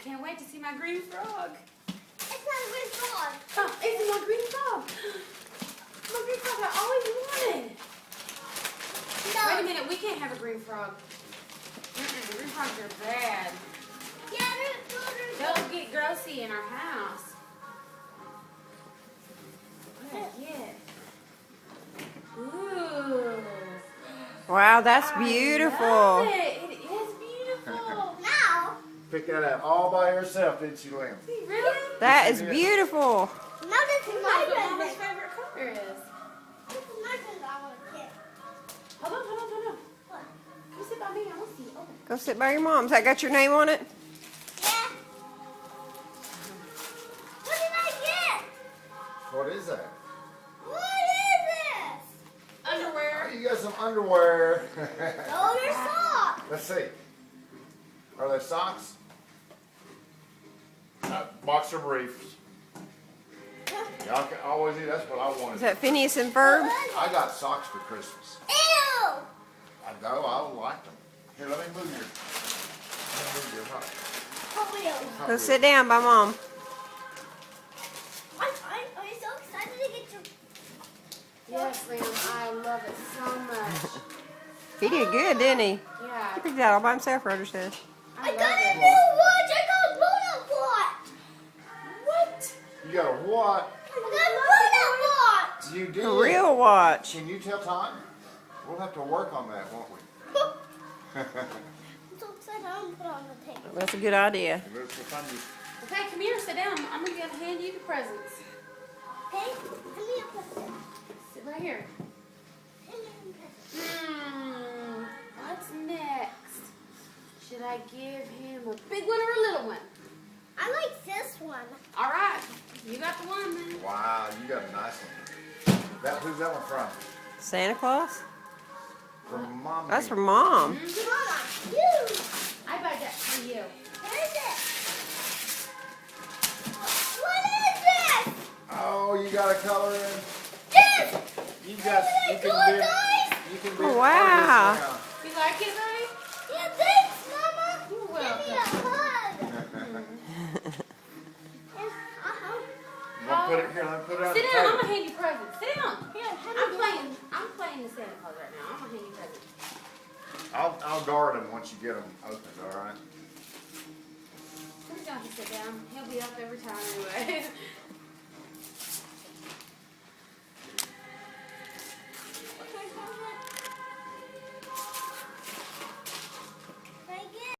can't wait to see my green frog. It's not a green frog. Oh, it's my green frog. My green frog I always wanted. No. Wait a minute, we can't have a green frog. Green frogs are bad. Yeah, They'll get grossy in our house. What did I get? Ooh. Wow, that's I beautiful. love it. It is beautiful. Now. Pick that out all by yourself, didn't you, Liam? Really? That is beautiful. Now this is my That's what Mama's present. favorite color is. This is my present I want to get. Hold on. What? Come sit by me. I want to see. Oh. Go sit by your mom's. That got your name on it? Yeah. What did I get? What is that? What is this? Underwear. Oh, you got some underwear. Oh, they're socks. Let's see. Are they socks? Boxer briefs. Y'all can always eat. That's what I wanted. Is that Phineas and Ferb? I got socks for Christmas. Ew. I know. I like them. Here, let me move your hot. Hot Wheels. Go sit down by mom. I'm so excited to get your. Yes, Liam. I love it so much. He did good, didn't he? Yeah. He picked it out all by himself, Rhoda says. I love got a it. new watch. I got a blow-up watch. What? You got a what? I got a blow-up watch. You did. A real watch. Can you tell time? We'll have to work on that, won't we? I'm so excited. I'm gonna put it on the table. That's a good idea. Okay, come here. Sit down. I'm going to hand you the presents. Okay? Give me a present. Sit right here. Give me a present. What's next? Should I give him a big one or a little one? I like this one. All right. You got the one then. Wow, you got a nice one. Who's that one from? Santa Claus? From Mom. That's from mom. Mama, you. I buy that for you. What is it? What is this? Oh, you got a color in. This. You got. You Isn't it can good, be. guys? You can be. Oh, an wow. artist now. You like it, honey? Yeah, thanks, Mama. You're Give me a welcome. hug. Uh-huh. I'm gonna put it here. Let me put it on Sit the down. I'm table. gonna hand you presents. Sit down. Here, how do I'm you playing. I'm playing the Santa Claus right now. I'm gonna hand you presents. I'll guard them once you get them opened. All right. He's gonna have to sit down. He'll be up every time anyway.